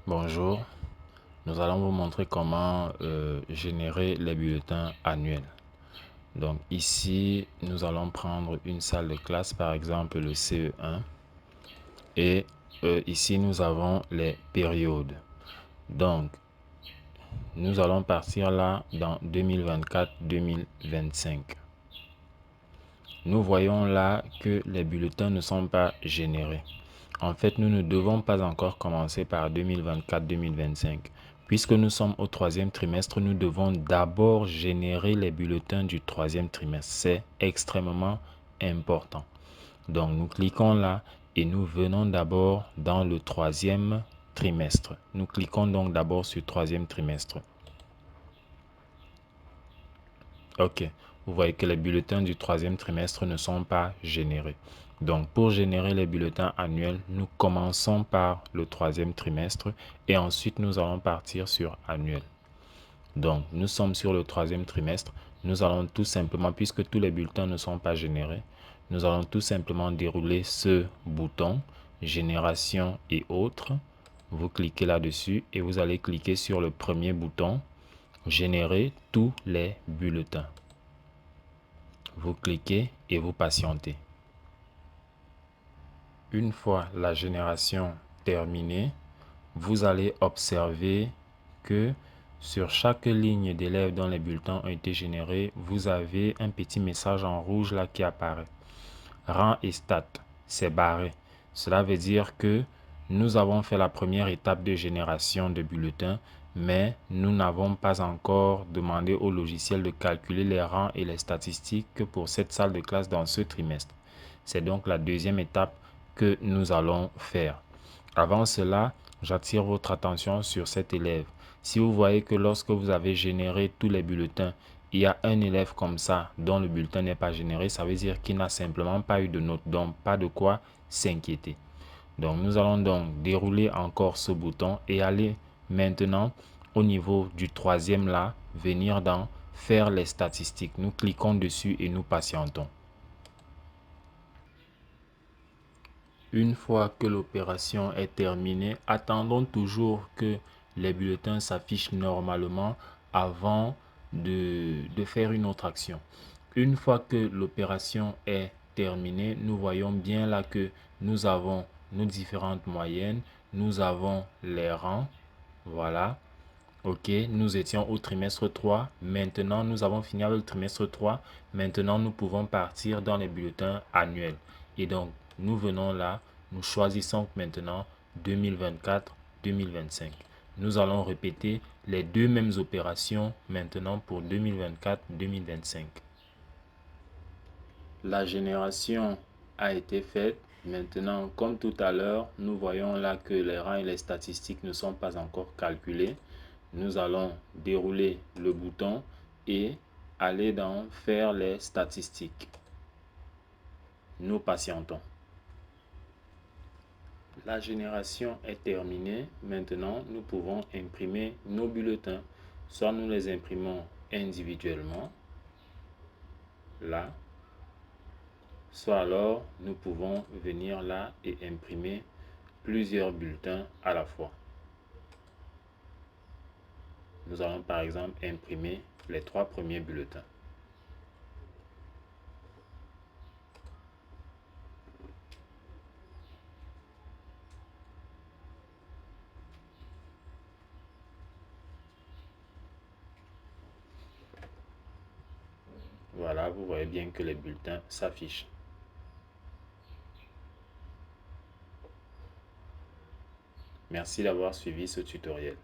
Bonjour, nous allons vous montrer comment générer les bulletins annuels. Donc ici, nous allons prendre une salle de classe, par exemple le CE1. Et ici, nous avons les périodes. Donc, nous allons partir là dans 2024-2025. Nous voyons là que les bulletins ne sont pas générés. En fait, nous ne devons pas encore commencer par 2024-2025. Puisque nous sommes au troisième trimestre, nous devons d'abord générer les bulletins du troisième trimestre. C'est extrêmement important. Donc, nous cliquons là et nous venons d'abord dans le troisième trimestre. Nous cliquons donc d'abord sur troisième trimestre. Ok, vous voyez que les bulletins du troisième trimestre ne sont pas générés. Donc, pour générer les bulletins annuels, nous commençons par le troisième trimestre et ensuite nous allons partir sur annuel. Donc, nous sommes sur le troisième trimestre. Nous allons tout simplement, puisque tous les bulletins ne sont pas générés, nous allons tout simplement dérouler ce bouton Génération et autres. Vous cliquez là-dessus et vous allez cliquer sur le premier bouton Générer tous les bulletins. Vous cliquez et vous patientez. Une fois la génération terminée, vous allez observer que sur chaque ligne d'élèves dont les bulletins ont été générés, vous avez un petit message en rouge là qui apparaît. Rang et stat, c'est barré. Cela veut dire que nous avons fait la première étape de génération de bulletins, mais nous n'avons pas encore demandé au logiciel de calculer les rangs et les statistiques pour cette salle de classe dans ce trimestre. C'est donc la deuxième étape que nous allons faire. Avant cela, j'attire votre attention sur cet élève. Si vous voyez que lorsque vous avez généré tous les bulletins, il y a un élève comme ça dont le bulletin n'est pas généré, ça veut dire qu'il n'a simplement pas eu de note, donc pas de quoi s'inquiéter. Donc nous allons donc dérouler encore ce bouton et aller maintenant au niveau du troisième là, venir dans faire les statistiques. Nous cliquons dessus et nous patientons. Une fois que l'opération est terminée, attendons toujours que les bulletins s'affichent normalement avant de faire une autre action. Une fois que l'opération est terminée, nous voyons bien là que nous avons nos différentes moyennes, nous avons les rangs, voilà. Ok, nous étions au trimestre 3. Maintenant, nous avons fini avec le trimestre 3. Maintenant, nous pouvons partir dans les bulletins annuels. Et donc, nous venons là, nous choisissons maintenant 2024-2025. Nous allons répéter les deux mêmes opérations maintenant pour 2024-2025. La génération a été faite. Maintenant, comme tout à l'heure, nous voyons là que les rangs et les statistiques ne sont pas encore calculés. Nous allons dérouler le bouton et aller dans faire les statistiques. Nous patientons. La génération est terminée. Maintenant, nous pouvons imprimer nos bulletins. Soit nous les imprimons individuellement, là, soit alors nous pouvons venir là et imprimer plusieurs bulletins à la fois. Nous allons par exemple imprimer les 3 premiers bulletins. Voilà, vous voyez bien que les bulletins s'affichent. Merci d'avoir suivi ce tutoriel.